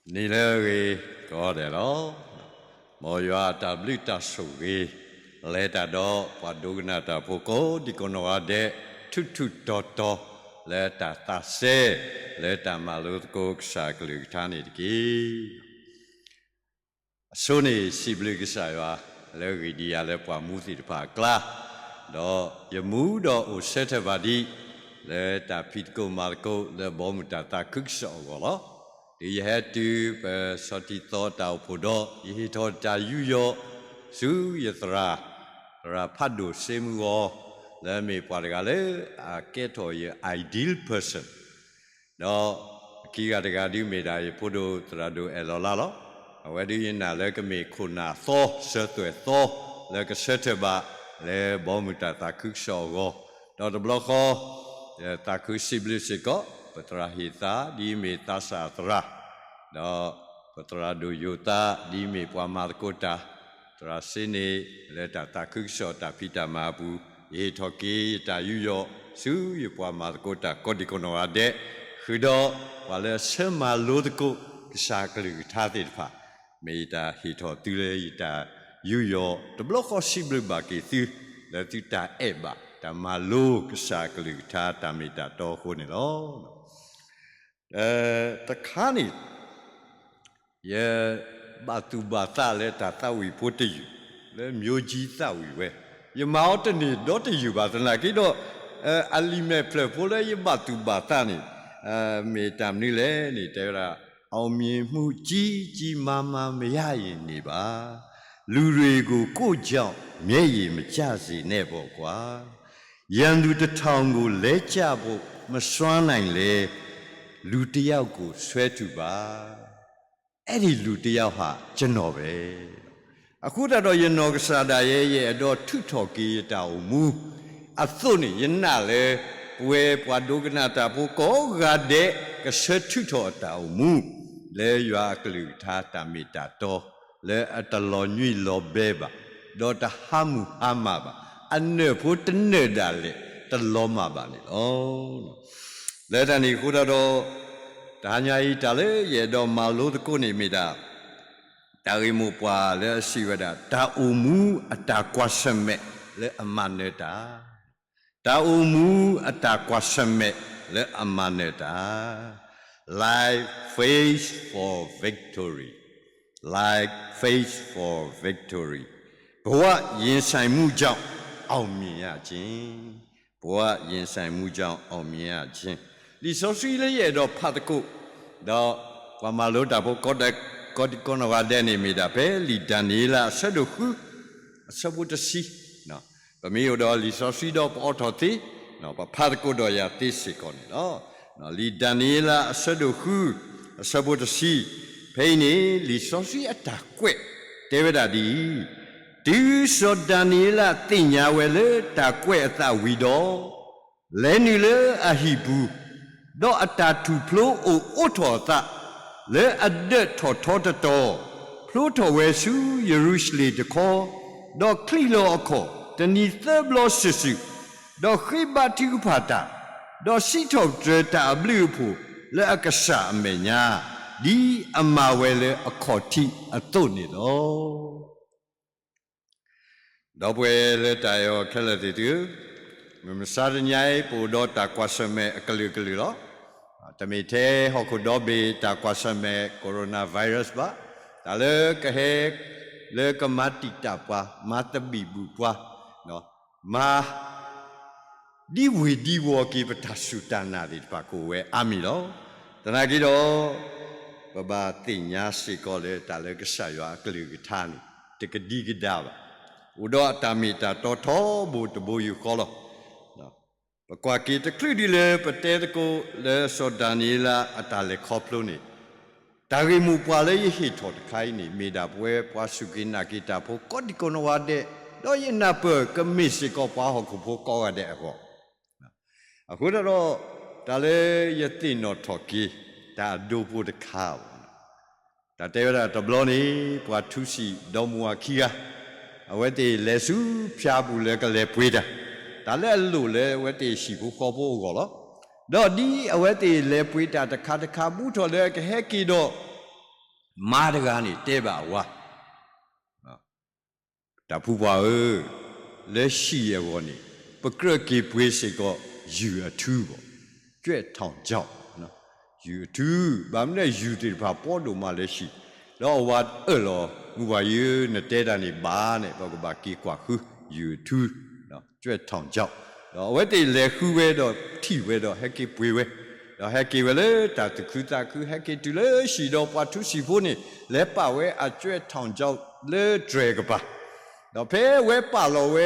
你那个搞的咯，莫要打不打手个，来打到把都那打不过，你讲话的突突多多，来打些，来打马路个啥个路他那个，所以是不是个啥哇？来个地下来把木子的把glass，到也木到有些的把地，来打皮个马个来把木打酷少个咯。ဒီဟဲတူပဲစောတိသောတောဖို့တော့ယေထောတာယူယောစုယသရာဖတ်တို့စေမှုရောလဲမေပွားတကလည်းကဲတော်ရဲ့ ideal person တော့ခီကတကဒီမေတာရဲ့ဖို့တို့သရတို့အလောလာလောဝဒီရင်နာလဲကမေခုနာသောဆွတ်ွယ်သောလဲကဆက်တပါလဲဘောမူတာတာခုရှောရောတော့တဘလခောတာခုစီဘလစီကောပတရာဟိတာဒီမေတာစာတရာတော့ပတရာဒုယတာဒီမေပွားမာကိုတာတရာစင်းနေလက်တာခုရှောတာဖိတာမာဘူးယေထောကေတာယူယောစုယပွားမာကိုတာကောဒီကောနောအတဲ့ခူတော့ဘာလဲဆမလို့တကုကစားကလေးထားတဲ့ဖာမေတာဟီထောတူလေတာယူယောတဘလခောရှိဘလဘာကေသီလက်တီတာအေဘာတမလို့ကစားကလေးထားတာမေတာတော့ခုနေလောတခါနေယေဘာတူဘာသာလေတာတာဝီပိုတယူလေမျိုးကြီးတာဝီဝဲယမောတနေတော့တယူပါသနာကိတော့အလီမဲဖလပိုလေယဘာတူဘာသာနေမေတမ်နီလေနေတဲ့ရာအောင်မြင်မှုကြီးမားမရရင်နေပါလူတွေကိုကို့ကြောင့်မျက်ရည်မကျစေနဲ့ပေါ့ကွာရန်သူတစ်ထောင်ကိုလဲကျဖို့မစွမ်းနိုင်လေလူတယောက်ကိုဆွဲထုပါအဲ့ဒီလူတယောက်ဟာကျွန်တော်ပဲအခုတော့ယနောကစားတာရဲ့တော့ထုထော်ကေးတာမူအသုနေယနာလေပွဲပွားဒုကနာတာဖို့ကောဂတဲ့ကဆထုထော်တာမူလဲရွာကလူထားတာမီတာတော့လဲအတလောညွိလောပဲပါတော့တဟမှုအမပါအနေဖို့တနေတာလေတလောမပါလေဩလဲတန်ဒီခုတော့ဒါညာဤတလေရတော့မလို့တကုနေမိတာတာရီမူပွာလဲရှိဝဒတာအူမူအတာကွာစမဲလဲအမနေတာတာအူမူအတာကွာစမဲလဲအမနေတာ like face for victory like face for victory ဘဝရင်ဆိုင်မှုကြောင့်အောင်မြင်ရခြင်းဘဝရင်ဆိုင်မှုကြောင့်အောင်မြင်ရခြင်းဒီဆိုစီလေးရဲ့တော့ဖတ်တကုတော့ဘာမလို့တာဖို့ကောဒီကောနဝဒဲနေမိတာပဲလီဒန်နီလာဆဒုခုဆဘုတစီနော်ဗမေယောတော့လီဆိုစီတော့ပေါ်တော်တီနော်ဖတ်တကုတော့ရတိစီကောနေနော်လီဒန်နီလာဆဒုခုဆဘုတစီဖိနေလီဆိုစီအတာကွက်တေဝဒာဒီဒီဆိုဒန်နီလာတင်ညာဝဲလေတာကွက်အသဝီတော့လဲနီလေအဟိဘူးတော့အတာထူဖလို့အိုထော်သလဲအဒက်ထော်ထော်တော်ဖလို့ထော်ဝဲစုယေရုရှလေတခေါ်တော့ခလီလောအခေါ်တနီသဘလောဆစုတော့ခိဘတိဥဖာတာတော့ရှိထော်ဒရတာဘလူဖို့လဲအကဆာအမေညာဒီအမဝဲလဲအခေါ်တိအတုတ်နေတော့ပွဲလဲတာယောခက်လက်တူမစားညိုင်ပိုတော့တာကွာစမဲအကလူကလူတော့တမီသေးဟောက်တော့ဘေတာကွာစမဲကိုရိုနာဗိုင်းရပ်စ်ပါဒါလေကဟဲလေကမတိတာပါမတဘီဘူးပွားနော်မာဒီဝီဒီဝကေပတာဆူတနာဒီပါကိုဝဲအမီလောတနာကြီးတော့ဘဘာတင်ညာစီကောလေတာလေကဆာရွာကလူကထားနေတကဒီကဒါပါဥတော့တာမီတာတော်တော်ဘူတဘူယူကောလောပကွာကီတခရီဒီလေပတဲတကိုလေဆိုဒန်နီလာအတာလေခေါပလို့နေတာဂီမူပွာလေဟီထော်တခိုင်းနေမေတာပွဲပွားစုကိနာကီတာဖို့ကောဒီကောနဝတဲ့တော့ယနာပကမစ်စီကောပွားဟောက်ဖို့ကောရတဲ့အကောအခုတော့ဒါလေယတိနော်ထော်ကီဒါဒိုဖို့တခါဒါတဲရတဘလောနီပွားထုစီဒေါ်မူဝခီယာအဝဲတေလေစုဖြာဘူးလေကလေပွေးတာဒါလည်းလို့လေဝဲတေရှိဖို့ခေါ်ဖို့ကောလောတော့ဒီအဝဲတေလေပွေးတာတခါဘူးထော်လေကဟဲကီတော့马的干呢，对吧？哇，啊，大普巴来西耶我呢，不过给不是个YouTube，绝堂教，喏，YouTube，咱们来 YouTube 怕报道嘛来西，然后我了，我有那带的呢把呢，包括把给挂去 YouTube，喏，绝堂教，然后我得来户外的体会的还给不会。然后还给我了，但是还给对了，许多把土师傅呢来把我做堂教来追个吧，然后陪我把了我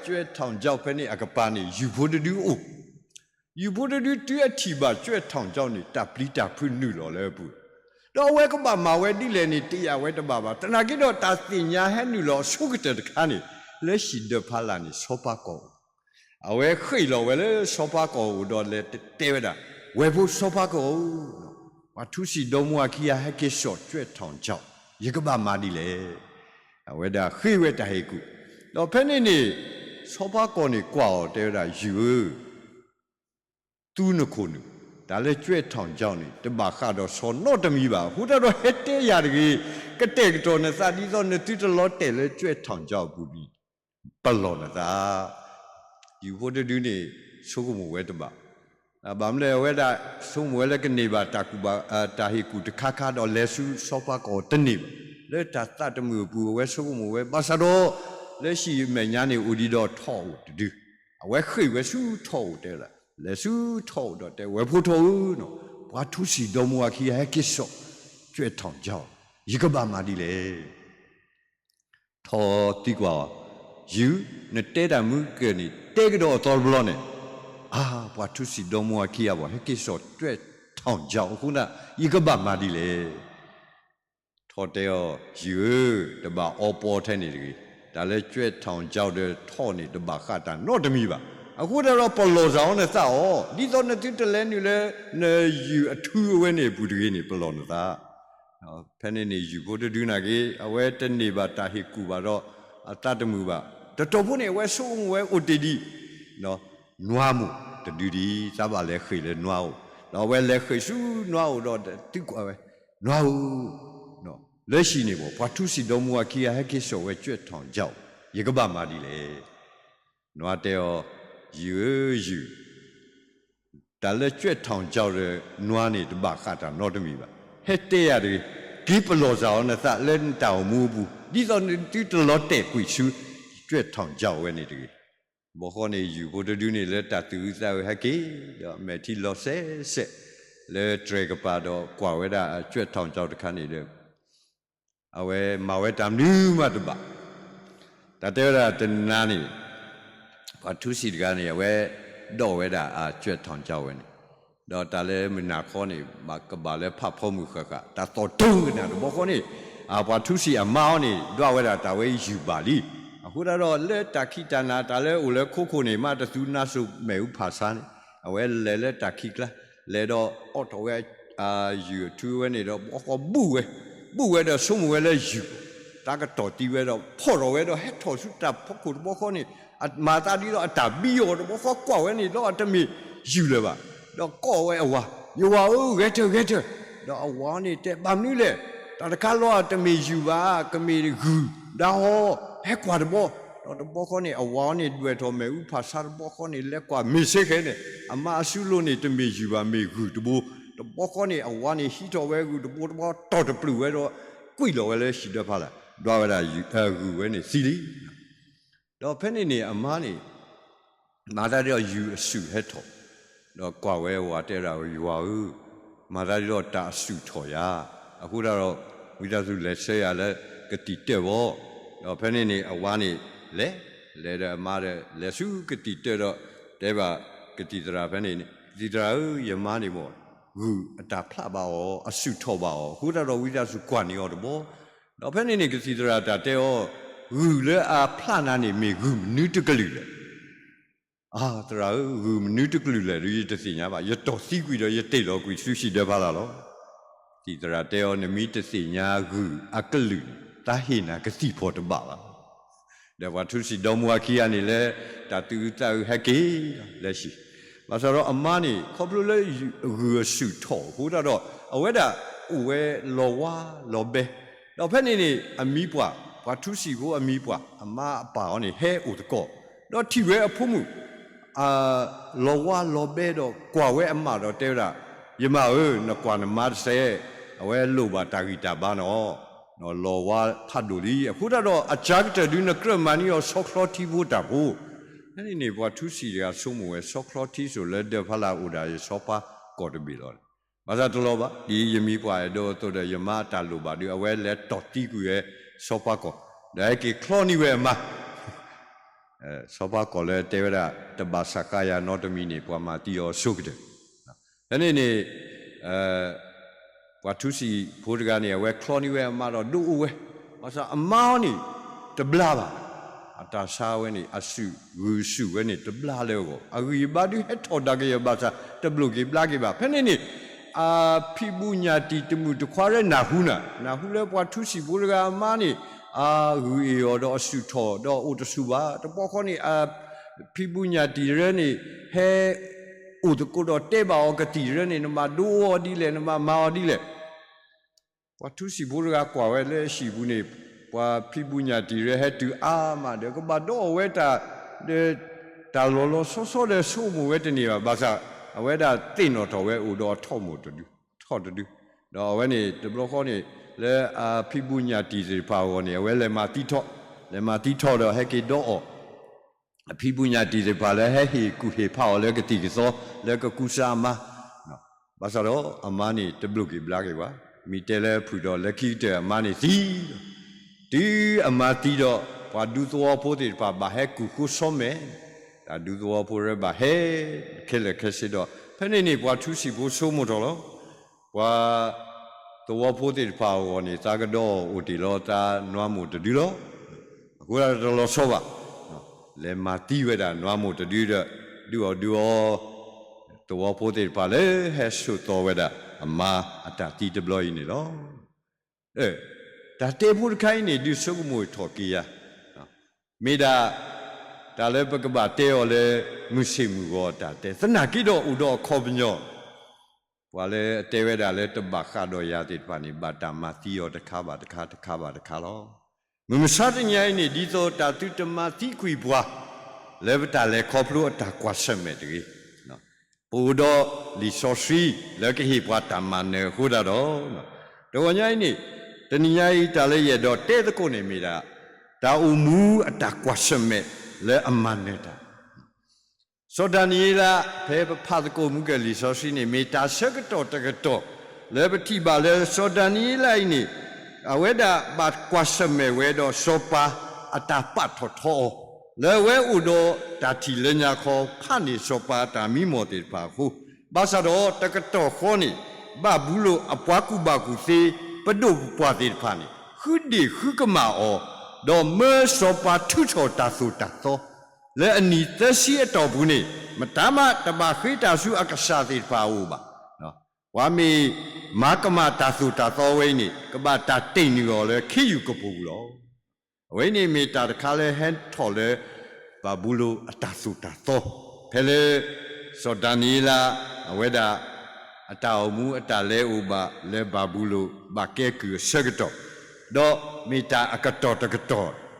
做堂教陪你个把呢，有不得了哦，有不得了对提吧做堂教呢，打不女了来不，然后我个爸妈我你来呢，对呀我的爸爸，但那个打死伢还女了，说个的看呢，来许多怕啦呢，说八个，我黑了我了说八个，我到来对的。外部说法个，我土司多么去还给说最堂教，一个爸妈的嘞，为的黑为的黑股，那偏呢说法个呢挂对的有，都能可能，但是最堂教呢，对吧？看到说那的米吧，或者说黑的呀个这个多呢，啥地方呢？对着老带了最堂教不比，不老呢啥，有或者对呢，说个么为的吧？bám le weda sum wela ke niba takuba tahi ku de kaka do lesu sopa ko tenib le ta ta de mu bu we so mu we basado le si me nya ni udi do tho de we khui we su tho de la le su tho do de we phu tho no bwa thu si do mu ki ha ki so jue thong jiao yi ge ba ma di le tho ti kwa yu ne te da mu ke ni te ge do to blo ne我出去到莫去啊，我还给说最堂教乎呢，一个爸妈的嘞，他的哦有的吧，我包天的个，但是最堂教的他呢的吧，哈达那的米吧，或者说不老上的啥哦，你到那对的来你嘞，那有土味呢不对呢不老的啥，反正呢有不得对那个，我的呢吧，大黑古吧咯，大的木吧，这多不呢，我说我得的，喏。noa mu te duri saba le khoi le noa no we le khoi su noa do tu kwa we noa no le shi ni bo pa tu si do mu ki ha ki so we chue thong jiao ye ka ba ma di le noa te o yu da le chue thong jiao le noa ni de ba kha ta no de mi ba he te ya de ki pa lo sa na sa le ta mu bu di so ni tu to lo te kui su chue thong jiao we ni deบ่ขอนี่อยู่บ่ดูนี่เลยตัดตื้อซะฮะกี้แม่ที่ลอเซเลยเตรกปาดอกว่าเวดาจวดทองเจ้าตะคันนี่เด้อเอาไว้มาไว้ตามนู้มาตะบะแต่เตระตะนานี่ว่าทุสิตะคันนี่ไว้ดอกเวดาจวดทองเจ้าเว้นี่ดอกตาเลยมนาขอนี่มากะบาเลยพะพอมือขะตาตอตึ้งนะบ่ขอนี่ว่าทุสิอามานี่ดอกเวดาตาไว้อยู่บาลีအခုတော့လက်တခိတနာတလဲဦးလဲခုခုနေမှတသူနာစုမဲဥဖာစားနေအဝဲလဲတခိကလာလဲတော့အော်တော့ဝဲယူတူဝဲနေတော့ဘောဘူးဝဲတော့ဆုံးဝဲလဲယူတာကတော့တီဝဲတော့ဖော်တော့ဝဲတော့ဟက်ထော်စုတာဖောက်ခုဘောခေါနေမာတာဒီတော့အတာဘီရောတော့ဘောခေါကွာဝဲနေတော့အတမီယူလဲပါတော့ကော့ဝဲအဝါယူဝါဦးဂက်တော့တော့အဝါနေတဲ့ဗမ်နူးလေတာတခါတော့အတမီယူပါကမီဂူဒါဟောဟဲ့ကွာတော့ဘောခေါနေအဝါနေတွေ့တော်မဲဥဖာစားဘောခေါနေလက်ကွာမေစိခဲနေအမအဆုလို့နေတမေယူပါမေကူတဘောခေါနေအဝါနေဟီတော်ဝဲကူတဘောတော်တပလူဝဲတော့ကွိလော်ဝဲလဲရှိတော့ဖာလားဒွာဝဲတာယူကူဝဲနေစီလီတော့ဖဲနေအမနေမာသာတော့ယူအဆုဟဲ့တော်တော့ကွာဝဲဝါတဲ့တာယူဝါဦးမာသာတော့တာအဆုထော်ရအခုတော့ဝိသစုလက်ဆဲရလဲကတိတဲ့ဘောတော့ဖဲနေအဝါနေလဲတော့မာတဲ့လက်စုကတိတဲ့တော့တဲပါကတိတရာဖဲနေဒီတရာယမနေမောဂူအတာဖလာပါရောအဆုထောပါရောခုတော့ဝိသစုကွာနေရောတဘောတော့ဖဲနေကတိတရာတာတဲ့ရောဂူလဲဖလာနာနေမေဂူနုတကလူလေတရာဂူနုတကလူလေရည်တစီညာပါရတော်စီကွီတော့ရတိတ်တော့ကွီဆုရှိတယ်ပါလားလောဒီတရာတဲ့ရောနမီတစီညာဂူအကလူတာဟိနာကစီဖို့တပါလားဒါဝထုစီတော်မူအခီကနေလဲတာတူတာဟက်ကေလက်ရှိမဆိုတော့အမနီခေါပလူလဲဂူဆုထောဟိုတော့အဝဲတာ uwe lowa lobe lo phane ni ami pwa wa thu si ko ami pwa ama pa ni he u ko do thi we aphu mu lowa lobe do kwa we ama do te ra yima na kwa na ma se awe lo ba ta gi ta ba no no lowa phat do li akhu da do ajak te du na kra mani yo soklo thi bu ta bu ni ni wa thu si ga so mu we soklo thi so le de phala u da ye so pa ko de bi lo Masa tu loh ba di yemi puai do tu dah yema talu ba di awal le toti ku ye sopa ko dah ki kloni we ma sopa ko le tewera tebasakaya notami ni puai mati yo sukde. Ini waktu si purga ni awal kloni we ma do du we masa amau ni tebelah ba atas sawe ni asu gusu we ni tebelah le ko agi ba di het oda ke bahasa tebelu ke belagi ba pen ni pibunya di temu tu kuara nahu le buat tu si burga mani hui odo suto do udah suba tu pokok ni pibunya di reni he udah kudo teba oga di reni nama dua di le nama mau di le buat tu si burga kuara le si bune buat pibunya di re he tu ama de ko bado weta de talolo soso de sumu weta ni bahasa aweda tino to we udo thomu to du tho to du do we ni de blo kho ni le pibunya ti se pa wo ni we le ma ti tho do he ki do o pibunya ti se pa le he hi ku he pha o le ka ti ki so le ka ku sa ma no ba sa do amani de blo ki bla ki ba mi te le phu do le ki te amani ti amati do pa du so pho ti pa ba he ku so me du doa pura bah he kele kesi do pene ni buat tu si bu so mudo lo buat doa pura pa o ni taga do uti lo ta noa mudo di lo aku ada lo soba le mati weda noa mudo di do duo doa pura pa le he su to weda ama ata ti de blo ini lo dah tebur kai ni di so mu thoki ya mida dah le berkebat oleh musim gota te senaki do udo kobnyo wale tewe dah le tebakar do ya ti pani batam mati o dekaba lo mumisatnya ini di to tatu temati kui buah le betal le koplu tak kuasa medri no udo lisosi le ke hi buat taman ne huda do doanya ini teninya ita le ye do te ko ne mira ta umu tak kuasa med le amaneta so danila pe phat ko mu ke li so si ni me ta sakato takato le bati ba le so danila ni aweda ba kwasame we do sopa atapat tho le we udo dati le nya kho phani sopa ta mi mo te pa hu ba sa do takato kho ni ba bulo apwa ba ku se padu pwa te phani khudi khukama o do me sopa thu tho ta su ta so le ani te si to bu ni matama taba khita su akasa ti pa u ba no wa mi makama ta su ta so we ni ka ba ta tin ni yo le khi yu ko bu lo we ni mi ta kha le hen tho le ba bu lo ta su ta so phe le so danila weda ata mu ata le u ba le ba bu lo ba ke ku se to do mita akato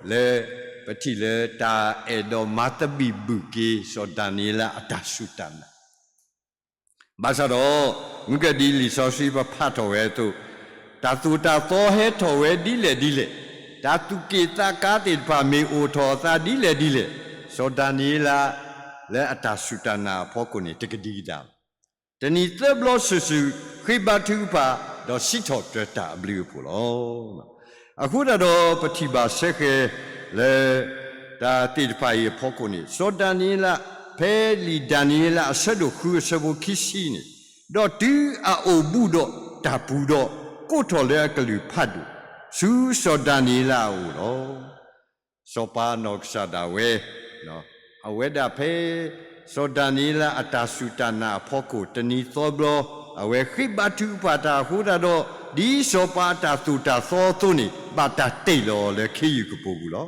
le peti le ta edo matabi buki so danila atasutana basaro muka dili so si pa phato we tu tatu ta to he to we dile tatu kita ka ti pa me o tho ta dile so danila le atasutana phoko ni tikadida tani teblo susu khibatu pa do sitho ta blu pu lo aku dah do petiba seke le da tidpai pokoni so danila pe li danila asedo khu sebo kisini do tu a obu do tapu do ko tho le kalu phatu su so danila o do so pa no ksada we no aweda pe so danila atasutana poko tani thoblo awe khibatu pata hu da do di sopa ta tu ta so tu ni ba ta te lo le khi yu ko bu lo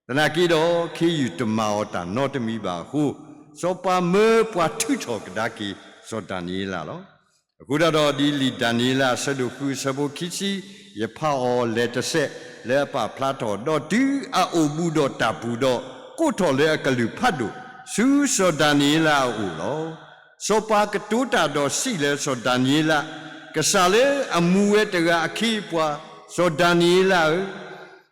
tana ki do khi yu tma o ta no tmi ba hu sopa me pwa thu tho ka ki so ta ni la lo Kudado di li Daniela seduku sebo kisi ye pao letese le pa plato do du a obu do tabu do koto le akalu phadu su so Daniela ulo so pa ketuta do si le so Daniela kesale amuwe tega akhi pwa so Daniela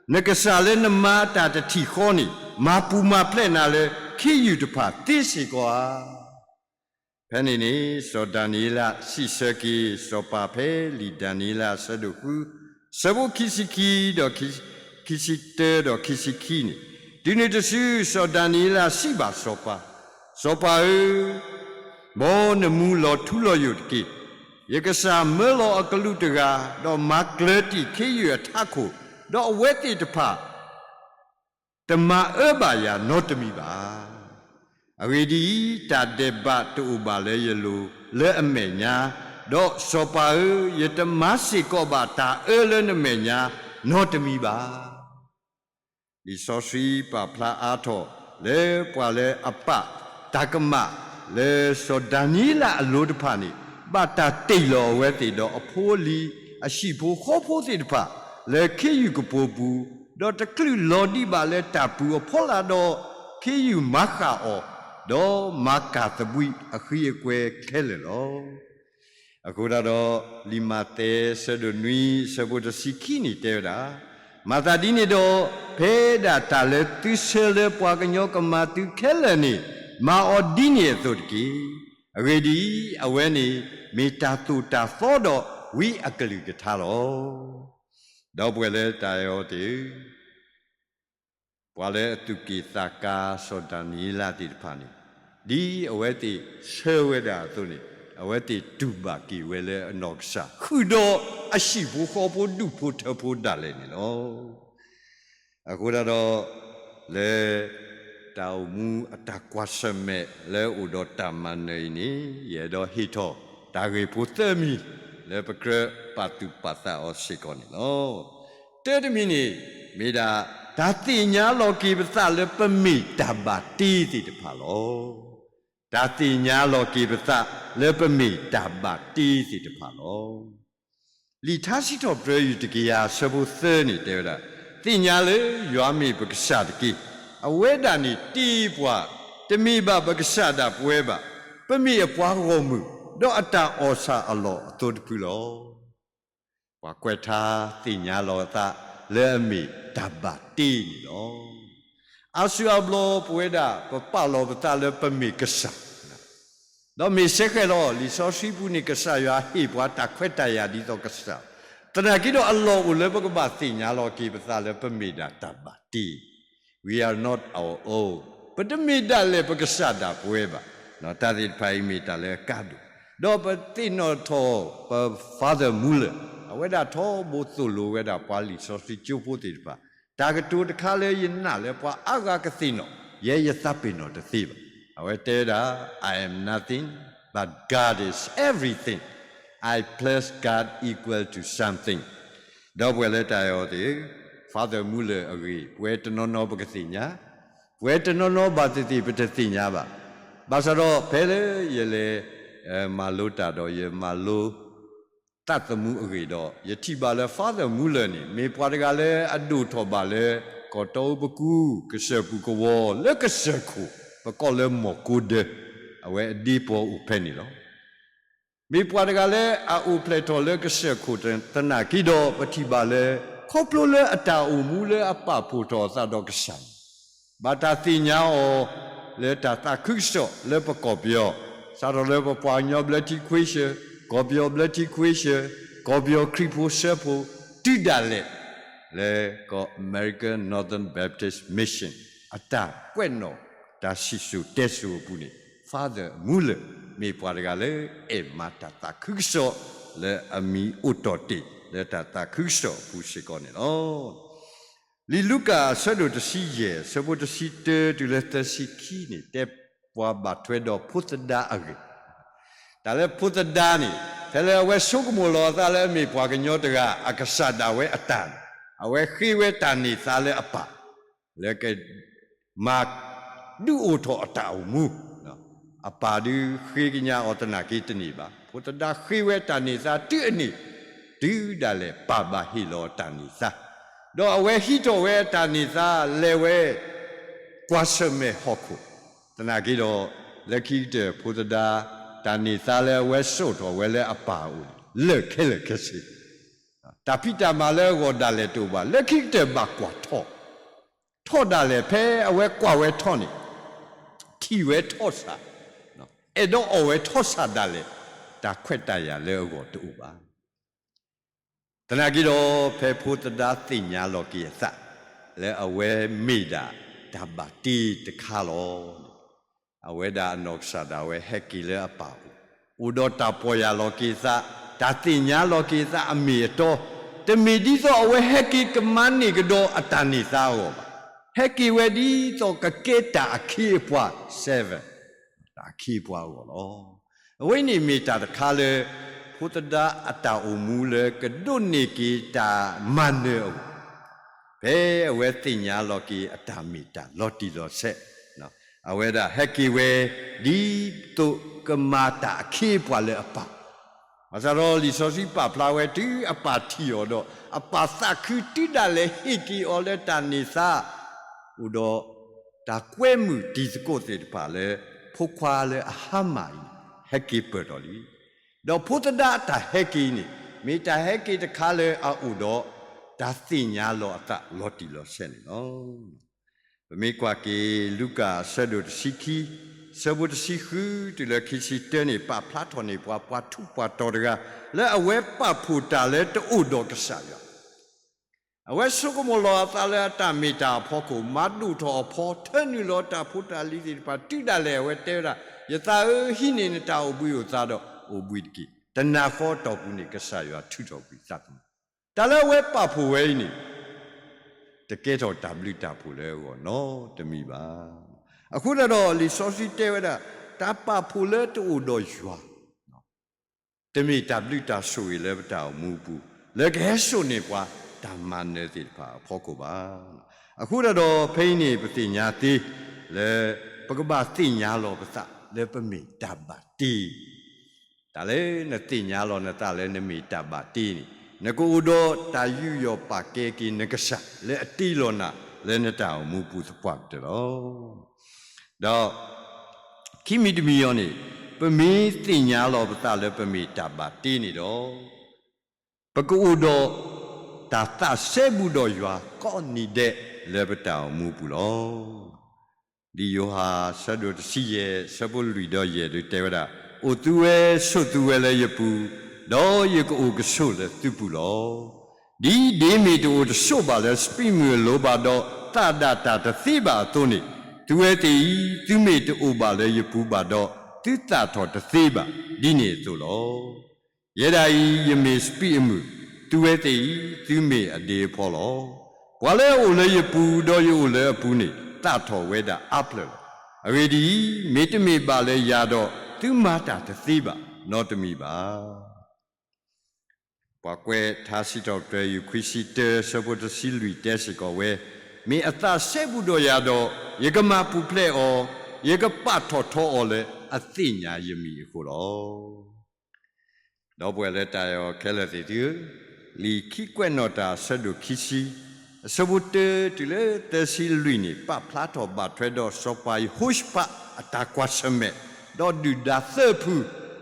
ne kesale ne mata te thi khoni ma pu ma phle na le khi yu de pha ti si kwa Penini so Daniela siseki so pape li Daniela saduku sabo kisiki do kisite do kisikini dini desu so Daniela siba sopa mo ne mu lo thu lo yutki yekasa melo akalutega do makleti kiyu athako do weti tapa tama ebaya notami ba Awedi tadeba tu ubale yelu le amenya do sopa yete masi ko ba ta ele ne menya notami ba Li sosi pa pla ato le pwale apa takama le so Daniela alodpani ba ta teilo weti do apholi ashipo khopho ti dpa le khiyu kpobu do taklu lodi ba le tapu aphola do khiyu makha o do maka tabui akhi kwe khele lo akura do limate sedo nui sebodo sikini tera mata dini do peda tale tisele pwa kanyo kamatu khele ni ma odini etodki agedi aweni metatu ta fodo wi akalu gathalo do bwele tayo ti Wale tuki taka so Daniela di depani. Di aweti seweda tuni. Aweti tubaki wele noksa. Kudo ashibu kopo dupo tepo dale ni no. Aku do le taumu atakwaseme le udo tamane ini yedo hito. Tagi putemi le pekre patu pata o sikoni no. Termini mida Dati nyalo ki besa le pemi dabati ti depalo. Dati nyalo ki besa le pemi dabati ti depalo. Li tasi to preyu tikia sebu theni tera. Ti nyale yuami bekesad ki. Aweda ni ti pwa. Temi ba bekesada pweba. Pemi pwa romu. Do ata osa alo atod pulo. Wa kweta ti nyalo ta le mi tabati no asu ablo pueda papalo betale pemi kesa do mi sekelo li so sipu ni kesa ya hi bwa ta kweta ya di to kesa tana ki do allo ule ba ba tinya lo ki betale pemi da tabati we are not our own but the mi da le ba kesa da pueba no ta di pai mi ta le kadu do ba tino to pa father mule Weda to botulu weda pali so si chupu tipa. Tagatu the kale yina le pa aga casino. Ye sapino the thief. Aweteda, I am nothing, but God is everything. I place God equal to something. Double letter Father Muller agree. Where to no bacasinya? Where to no batiti petasinya ba. Basaro pele yele maluta do ye malu. Tatamu agredo, Yatibale, Father Mulani, me Padagale, Adu Tobale, Koto Baku, Kasepuko war, like a circle, but call them more good, away deeper upenilo. Me Padagale, a upleto, like a circle, Tanakido, Patibale, Coplole, Ata Umule, a paputo, Sadoksan. But I think now, let Tata Kuso, Lepacopio, Sadolepo Pano, Bletty Quisha. Gobio bloody quisha, Gobio cripo sepo, Tidale, le go American Northern Baptist Mission, Ata, Bueno, da Sisu, Tesu Puni, Father Mule, me Padagale, e Matata Kuso, le ami Utoti, le Tata Kuso, Pusikon on. Li Luca said to see ye, Sabo to see to let the Sikini, Tep Wabatwedo, put the da agri. Tale puta dani, tale awe sukumulo tale mi puakinyotaga akasada awe atan, awe khiwe tani tale apa, leke mak du uto ataumu, apa du khikinya otanaki tani ba, พุทธดาขีเวตานิสาตื้อนี่ดื้อดาเลปาบาฮิโลตานิสาดอเวฮิโตเวตานิสาเลเวกวาสเมฮอคุตนากิโดเลคิเตพุทธดาตานิสาเลเวสุโตเวเลอปาอุเลเคสิตาพิตามาเลโกดาเลตูบาเลคิเตบากวาทอดาเลเพอเวกวาเวทอนี่ที่เวทอสาเอโดอเวทอสาดาเลตาเควตายาเลโกตูบาตนากิโดเพพุทธดาติญาโลกิยสะและอเวมิดาตาบาตีตะคาโลอเวดาอนอกสาดาเวเฮกิเลอปาอุดตาปอยาโลกิสะตาติญาโลกิสะอเมโตเตมีดิโซอเวเฮกิกมันนิกโดอตานิสาโอเฮกิเวดีโซกะเกตาคีปวา7ตาคีปวาโอโลเวนิมีตาตะคาเลพุทธดาอัตตาอุมูเลกดุนิกิตามันเนอเบเวติญาโลกิอัตตามิตาลอติโลเซเนาะอเวดาเฮกิเวดีตุกมาตาคีปวาเลอปามาซาโรลิโซซิปาพลาเวติอปาทิโอโดอปาสักคือติดาเลฮิกิโอเลตานิสาอุโดตาเกวมุดิสโกเซตปาเลพวกควาเลอะฮามายเฮกิเปโตลีดอพุทธดาตาเฮกินี่มีตาเฮกิตะคาเลอาอุโดตาสิญาโลอะตะลอติโลเซนเนาะมีกว่ากีลูกาเซดุสิคีเซบุตสิคูตุเลคิสิเตนี่ปะพลาทอนี่ปะทุปะตอดกาและอเวปะพูตาเลตอุโดกษายอเวสุกโมโลอะตาเลตามิตาพอกุมาดุทอพอเทนิโลตาพุทธาลิสิปะติดาเลเวเตระยะตาหินินตาอุบุยซาโดอุบุยกิตนาโคตอปุนิกษายะทุตอบิสัตมตาเลเวปะพูเวนี่ตะเกตอตาบลิตาพูเลโอเนาะตะมีบาအခုတော့လီဆိုစီတဲဝဒတာပါဖူလေတူတော့ရွာတမီတဘလတာဆူရလေတာမူဘူးလေကဲဆုနေကွာဓမ္မနဲ့တိပါဖောကိုပါအခုတော့ဖိနေပတိညာတိလေပကပတိညာလောပစလေပမီတဘာတိဒါလေနတိညာလောနတလေနမီတဘာတိနကူတော့တာယူယောပါကေကီနကဆလေအတိလောနာလေနတာမူဘူးစပွားတော့တော့ခိမိတမီယောနေပမီသိညာလောပတလည်းပမီတပါတီးနေတော့ပကူတော့တာသဆဲဘူးတော့ရွာကောနေတဲ့လေပတောင်မူဘူးလောဒီယောဟာဆတ်တို့စီရဲ့ဆပုလူတော့ရဲ့တို့တဲဝဒအိုသူဝဲဆွတ်သူဝဲလည်းရပူတော့ရကိုကဆုလည်းသူပူလောဒီဒေမီတို့ဆွတ်ပါလဲစပိမီလောပါတော့တာတသိပါသူနေသူဝဲတီသူမေတူပါလေရပူပါတော့တိတတော်တသေးပါဒီနေဆိုလောရေဒါဤယမေစပိအမှုသူဝဲတီသူမေအတေဖောလောဘွာလဲအိုလေရပူတော့ယိုလေပူနေတတော်ဝဲတာအပလအဝေဒီမေတ္တမေပါလဲရတော့သူမာတာတသေးပါနောတမီပါဘွာကွဲထားစီတော့တွဲယူခွီစီတဲစဘတ်စီလူတဲစကောဝဲมีอัตเสบุโดยาดอยกมาปุเพลอยกปะทอทอเลยอติญายมีคูโลดอปวยเลตายอเคลติติลีคิกวนอตาสะดุคิซีสบุเตติเลเตซิลุนี่ปะพลาทอบาเทรดอสปายฮุชปะอตากวาสเมดอดุดาเซพู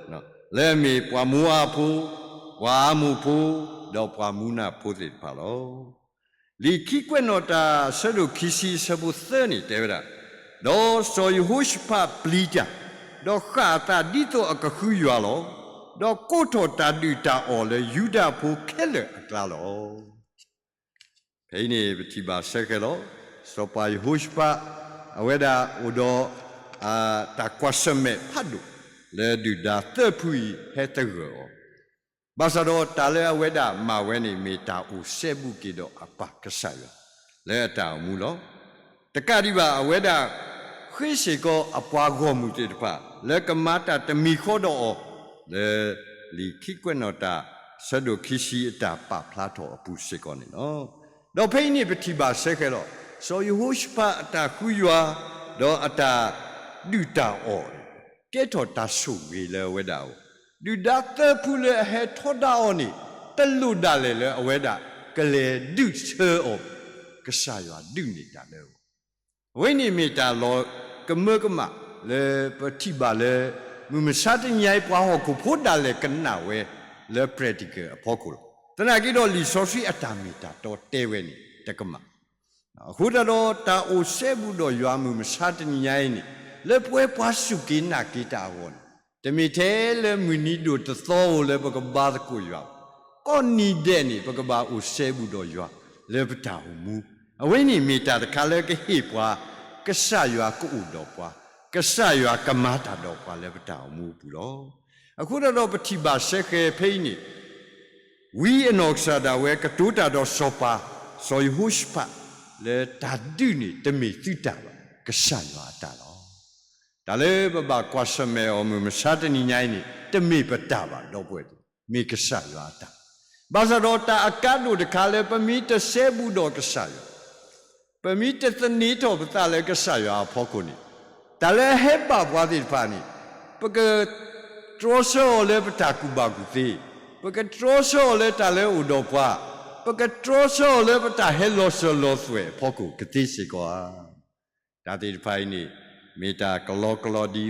เนาะเลมีปวามูอาพูวามูพูดอปวามูนาพูติพาโลလီခိကွနောတာဆဒုခိစီစဘုသနီတေဝဒဒေါ်ဆိုယဟုရှပပလီတာဒေါ်ခါတာဒီတိုအကခူရွာလောဒေါ်ကိုထောတာဒူတာအော်လေယူဒဖိုခဲလေအကလာလောဖိနေပတိပါဆက်ကလောစောပါယဟုရှပအဝေဒာဥဒေါ်တာကွာစမေဖတ်ဒုလေဒူဒါသပူဟဲတရောဘာသာတော့တာလဲဝဲတာမာဝဲနေမေတာဦးဆဲဘူးကေတော့အပကဆာရလဲတာမူလောတကတိပါအဝဲတာခွေးရှိကောအပွားကောမူတေတပါလဲကမတာတမီခောတော့လဲလီခိကွနောတာဆဒုခိရှိအတာပဖလာတော်အပူရှိကောနေနော်တော့ဖိနေပတိပါဆက်ခဲတော့ဆိုယဟုရှပအတာခူယွာတော့အတာဒူတာအော်ကဲတော်တာဆုဝေလဲဝဲတာ ดูดัตเตอร์พูเลเฮทอดาอนี่ตลุดาเลยเอาไว้ด่าก็เลยดูเชื่ออกก็ใช่ว่าดูนี่ด่าเลยวันนี้มีด่าลอกระเมื่อกระมาเลยปฏิบัติเลยมึงไม่ชัดยังไงพอเขาคุพูดด่าเลยกันหนาเว้เลยปฏิเกอพอคุลแต่นากิโดลิซอสีอัตามีด่าตัวเตเวนี่แต่ก็มาခုတော့တာအိုဆဲဘူးတော့ရွာမှုမစားတညိုင်းနေလေပွဲပွားစုကိနာကိတာဝန်တမီသေးလေမနီတို့တသောလေပကဘာကိုရွာကောနီတဲ့နေပကဘာအိုဆဲဘူးတော့ရွာလေပတာမူအဝိနေမီတာတခါလေကဟိပွားကဆရွာကိုတော့ပွားကဆရွာကမာတာတော့ပွားလေပတာမူဘူးတော့အခုတော့ပတိပါဆက်ခဲဖိနေဝီအနောဆာဒါဝဲကတူတာတော့စောပါဆိုယဟုရှပါလေတာဒုနေတမေသိတာပါကဆရွာတာတော့ဒါလေဘဘကွာစမဲအမမစားတနိညိုင်းနေတမေပတာပါတော့ပွဲမေကဆရွာတာဘာသာတော့တာအကတ်တို့တခါလေပမီတဆဲဘူးတော့ကဆရွာပမီတသနီတော့ပတာလေကဆရွာဖို့ကိုနေဒါလေဟဲပါဘွားတိဖာနေပကထရောဆောလေပတာကူပါကူသေးပကထရောဆောလေတာလေဥတော်ဘွားပကထရောဆောလေပတာဟဲလောဆောလောဆွဲဖို့ကိုကတိစီကွာဒါတိဖိုင်နေမေတာကလောကလောဒီ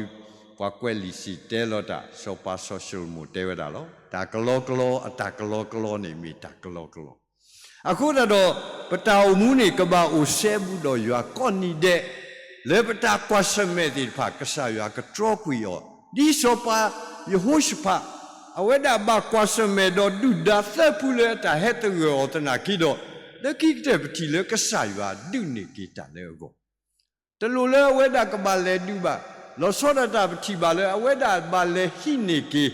ပွားကွက်လီစီတဲလောတာဆောပါဆောရှယ်မူတဲဝဒါလောဒါကလောကလောအတာကလောကလောနေမေတာကလောကလောအခုတော့ပတာအမှုနေကဘာအိုဆဲဘူးတော့ရွာကော့နီတဲ့လေပတာကွာစမဲဒီဖာကဆာရွာကထရောကွီယောဒီဆောပါယဟိုရှပါအဝဲဒါဘာကွာစမဲတော့ဒူဒါသက်ပူလေတာဟဲ့တရောတနာကီတော့လက်ကိတဲ့ပတိလေကဆာရွာဒုနေကီတာလေကိုတလူလေအဝဲဒါကဘာလေဒူဘာလောစောဒတာပတိဘာလေအဝဲဒါဘာလေဟိနေကီ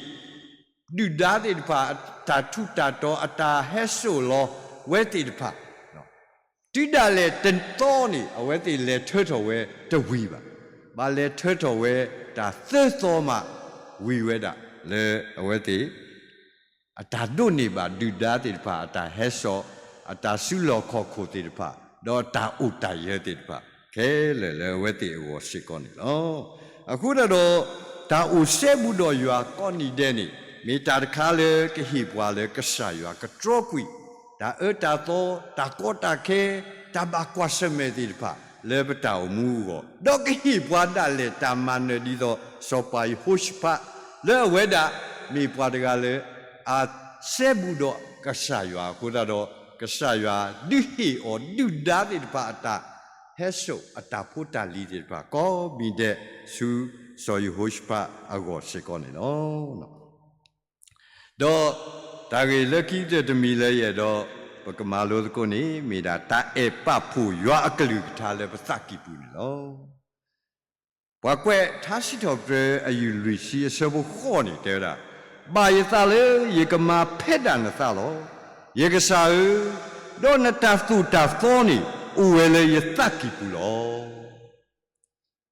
ဒူဒါတဲ့ဖာတာထုတာတော့အတာဟဲ့ဆိုလောဝဲတဲ့ဖာနော်တိဒါလေတန်တော်နေအဝဲတဲ့လေထွထော်ဝဲတဝီပါဘာလေထွထော်ဝဲဒါသစ်သောမှဝီဝဲတာလေအဝဲတဲ့အတာတို့နေပါဒူဒါတဲ့ဖာအတာဟဲ့ဆိုအတာဆုလောခေါ်ခိုတဲ့ဖာတော့တာဥတာရဲတဲ့ဖာခဲလေဝဲတဲ့ဝရှိကောနေလောအခုတော့တာဥဆဲဘူးတော့ရွာကောနီတဲ့နေမေတာတခါလေကဟိပွားလေကဆာရွာကထရောကွီဒါတာတော့တာကောတာခဲတာဘကွာစမဲဒီဖာလေပတာမူကိုတော့ကဟိပွားတာလေတာမန်ဒီတော့စောပိုင်ဟိုရှပါလေဝဲတာမေပွားတကလေအာဆဲဘူးတော့ကဆာရွာကိုတော့ကဆာရွာဒုဟိအောဒုဒါဒီဖာတာဟဲဆိုအတာဖူတာလီဒီဖာကောဘီတဲ့ဆူဆိုယဟိုရှပါအကောရှိကောနေနော်တော့ဒါကြီးလက်ကြီးတဲ့တမီလဲရဲ့တော့ပကမာလို့ကိုနေမိတာတာအေပဖူရွာအကလူထားလဲပစကိပူနော်ဘွားကွဲထားရှိတော့ပြအယူလူရှိအစဘခေါ်နေတယ်လားဘာရသလဲရေကမာဖက်တာနဲ့သလောရေကစားတော့နတာဖူတာဖောနေဥဝဲလေရသကိပူလော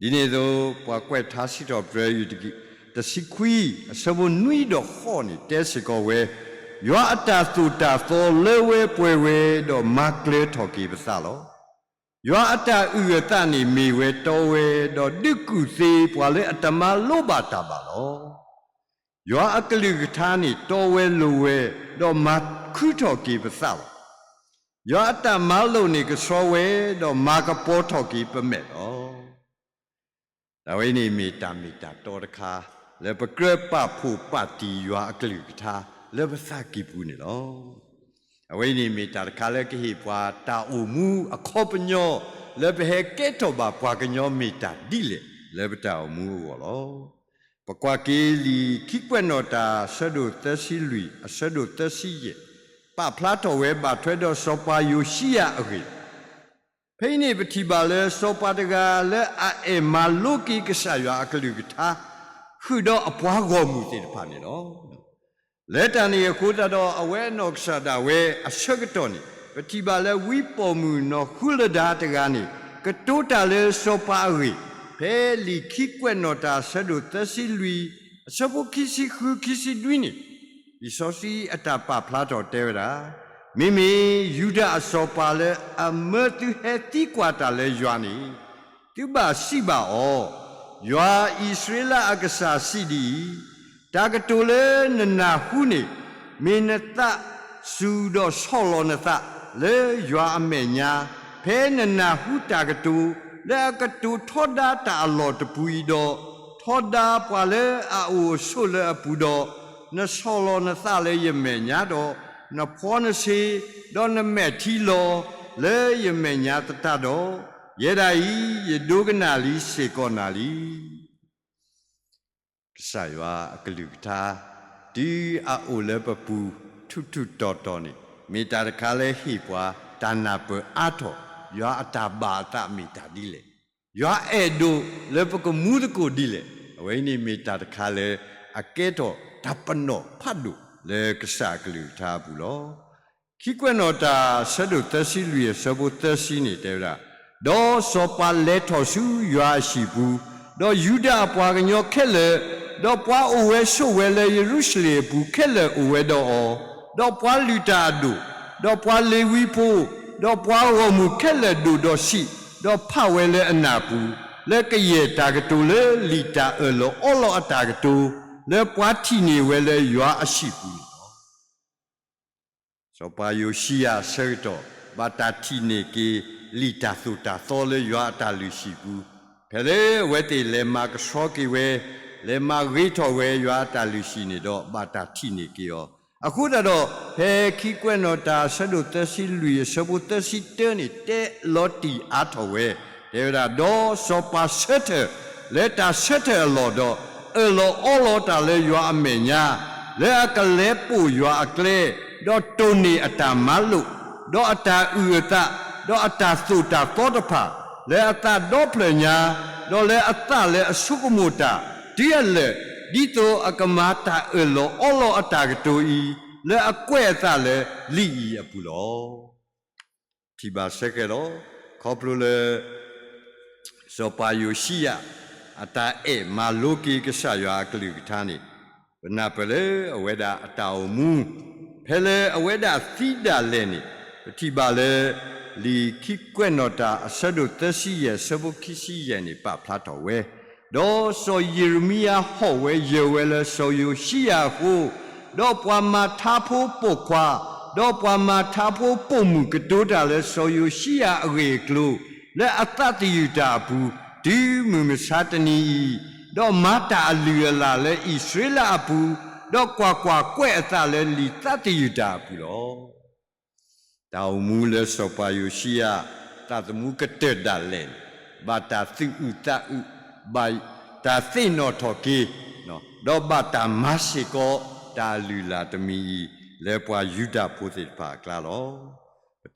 ဒီနေ့တော့ဘွားကွဲထားရှိတော့ပြယူတကိတစီခွီအစဘနွီတော့ခေါ်နေတဲစကောဝဲရွာအတာသူတာဖောလေဝဲပွဲဝဲတော့မကလေထော်ကီပစလောရွာအတာဥရတနေမီဝဲတော်ဝဲတော့ဒုကုသေးပွာလေအတမလောဘတာပါလောရွာအကလူကထားနေတော်ဝဲလိုဝဲတော့မခုထော်ကီပစလောရွာအတာမလုံးနေကစောဝဲတော့မကပေါ်ထော်ကီပမဲ့လောဒါဝိနေမီတာတော်တခါလေပကရပဖူပတီရွာအကလူကထားလေပစကိပူနေလောအဝိနေမီတာတခါလေကဟိပွာတာအူမူအခောပညောလေပဟဲကဲတော့ပါပွာကညောမီတာဒီလေပတာအူမူဝလောပကွာကေလီခိကွနောတာဆဒုသက်စီလူအဆဒုသက်စီရဲ့ပဖလာတော်ဝဲပါထွဲတော့စောပါယိုရှိရအခေဖိနေပတိပါလေစောပါတကလေအေမာလုကိကဆာရွာအကလူကထားခုတော့အပွားကောမှုတေတဖာနေနော်လက်တန်နေခိုးတော့အဝဲနော့ဆာတာဝဲအရှက်တော်နေပတိပါလေဝိပေါ်မှုနော်ခုလဒါတကနေကတိုးတာလေစောပါဝေဖဲလီခိကွဲ့နော်တာဆဒုသက်စီလူအစပုခိစီခုခိစီဒွိနေဒီစောစီအတပဖလာတော်တဲတာမိမိယူဒအစောပါလေအမတုဟက်တိကွာတာလေယွာနေသူပါရှိပါဩရွာဣသရေလအက္ကစာစီဒီ တာကတူလေနနာဟုနေမင်းနတစူတော့ဆော်လောနသလေရွာအမေညာဖဲနနာဟုတာကတူလေကတူထောဒါတာလောတပူီတော့ထောဒါပွာလေအိုဆုလေပူတော့နဆော်လောနသလေယမေညာတော့နဖောနစီတော့နမဲထီလောလေယမေညာတတတော့ယေဒါဤယဒုကနာလီစေကောနာလီဆာယွာအကလူတာဒီအိုလေပပူထုထုတော်တော်နေမေတာတခါလဲဟိပွားဒါနာပအာထောရွာအတာဘာတမေတာဒီလေရွာအဲဒိုလေပကမူတကိုဒီလေအဝိနေမေတာတခါလဲအကဲတော်ဓပနောဖတ်လို့လေကဆာကလူထားဘူးလောခိကွနောတာဆဒုတစီလူရဆဘုတစီနေတဲ့ရာဒေါ်စောပါလဲထော်စုရွာရှိဘူးဒေါ်ယူဒအပွားကညောခက်လေဒေါ်ပွားအိုဝဲဆုဝဲလေယေရုရှလေဘူးခက်လေအိုဝဲဒေါ်ပွားလူတာဒုဒေါ်ပွားလေဝီဖို့ဒေါ်ပွားဝမှုခက်လေဒုဒေါ်ရှိဒေါ်ဖဝဲလေအနာဘူးလက်ကရဲ့တာကတူလေလီတာလောအော်လောအတာကတူလေပွားထီနေဝဲလေရွာအရှိဘူးစောပါယိုရှိယာဆေတော်ဘာတာထီနေကေလီတာသုတာသောလေရွာတာလူရှိဘူးဖဲလေဝဲတေလေမာကစောကေဝဲလေမာဂိထောဝဲရွာတာလူရှိနေတော့ဘာတာထီနေကေရောအခုတော့ဟဲခိကွဲ့နော်တာဆဒုတစီလူရဆဘုတစီတဲနေတဲ့လော်တီအားထောဝဲဒေဝဒါဒေါ်စောပါဆက်တဲ့လက်တာဆက်တဲ့လော်တော့လောအော်လော်တာလေရွာအမေညာလေအကလဲပူရွာအကလဲတော့တုန်နေအတာမလို့တော့အတာဥရတတော့အတာသုတာသောတဖာလေအတာတော့ပလညာတော့လေအတာလေအစုကမူတာဒီရလေဒီတော့အကမာတာလောအော်လောအတာကတူဤလေအကွဲ့တာလေလီအပူလောဒီပါဆက်ကြတော့ခေါပလိုလေစောပါယိုရှိယအတာမာလိုကီကဆာရွာကလူကထားနေဘနာပလေအဝဲတာအတာမူဖဲလေအဝဲတာသီတာလဲနေဒီပါလေလီခိကွဲ့နော်တာအဆဒုတစီရဲ့ဆဘုခိစီရဲ့နေပဖလာတော်ဝဲဒေါ်ဆိုယေရမိယာဟောဝဲယေဝဲလေဆိုယိုရှိယာဟုဒေါ်ပွားမာထားဖို့ပုတ်ခွာဒေါ်ပွားမာထားဖို့ပုံမှုကတိုးတာလေဆိုယိုရှိယာအရေကလူလေအတတိယတာဘူးဒီမမစာတနီဒေါ်မာတာအလူလာလေဣသရေလဘူးဒေါ်ကွာကွဲ့အတလေလီတတိယတာဘူးလောတောင်မူလေစောပါယိုရှိယာတသမူကတဲ့ဒါလေဘာတာသိဥတာဥဘိုင်တာသိနော်ထော်ကေနော်တော့ဘာတာမရှိကောတာလူလာတမီလေပွားယူဒပိုစစ်ပါကလာလော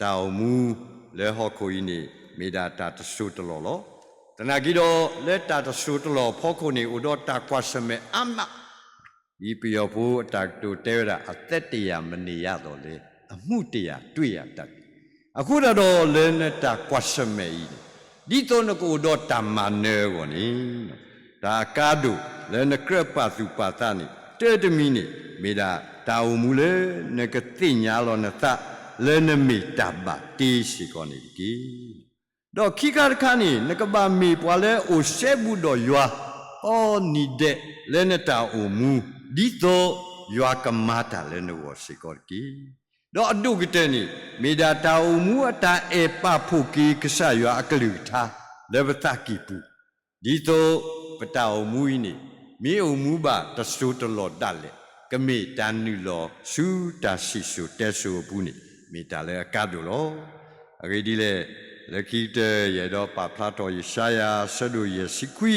တောင်မူလေဟောခိုင်းနေမေဒါတာတဆုတလောလောတနာကြီးတော့လက်တာတဆုတလောဖောခုနေဥတော့တာကွာစမဲအမဤပယောဖို့အတာတူတဲရအသက်တရာမနေရတော့လေအမှုတရာတွေ့ရတတ်အခုတော့လဲနေတာကွာစမဲဤဒီတော့နကိုတော့တမနဲကိုနေဒါကားတို့လဲနကရပစုပါသနေတဲတမီနေမေဒါတာဝမူလေနကတိညာလောနသလဲနမေတပါတေးရှိကောနေဒီတော့ခိကာခါနေနကဘာမေပွာလဲအိုရှဲဘူးတော့ရွာအော်နီတဲ့လဲနတာအိုမူဒီတော့ရွာကမာတာလဲနောရှိကောဒီတော့အတုကတဲ့နေမေဒါတာအိုမူအတာအေပဖို့ကီကဆရွာအကလူထားလေဘတကီပူဒီတော့ပတာအိုမူနေမေအိုမူပါတဆူတလောတလေကမေတန်နူလောရှူတာရှိရှူတဲဆူဘူးနေမေတာလေကတ်တို့လောအဂေဒီလေလက်ခိတဲ့ရတော့ပဖလာတော်ရရှာယာဆဒုရစီခွီ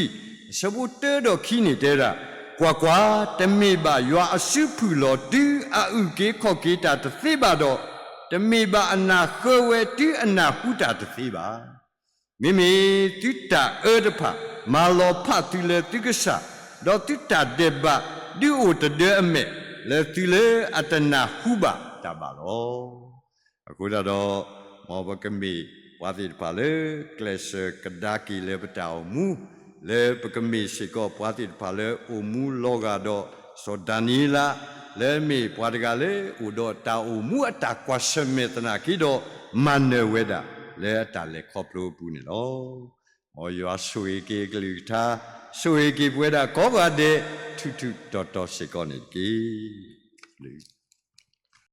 စဘုတဲတော့ခိနေတဲ့ရာကွာတမေပါရွာအစုဖူလောတူအဥကေခော့ကေတာတသိပါတော့တမေပါအနာခွဝဲတူအနာဟုတာတသိပါမိမိတိတာအေဒဖမာလောဖတူလေတိကဆာတော့တိတာဒေဘဒီအိုတတဲ့အမေလေတူလေအတနာဟုပါတပါလောအခုတော့မောဘကမီဝါဒီပါလေကလစကဒါကီလေပတောင်မူလေပကမီရှိကောပွားတိပါလေအိုမူလောကတော့ဆိုဒနီလာလေမီပွားတကလေဥတော့တာအိုမူအတာကွာရှမေတနာကီတော့မန်နဝေဒလေအတာလေခေါပလိုပူနေလောမောယောဆွေကေကလူသာ所以给不的搞不的，突突到到是搞的给。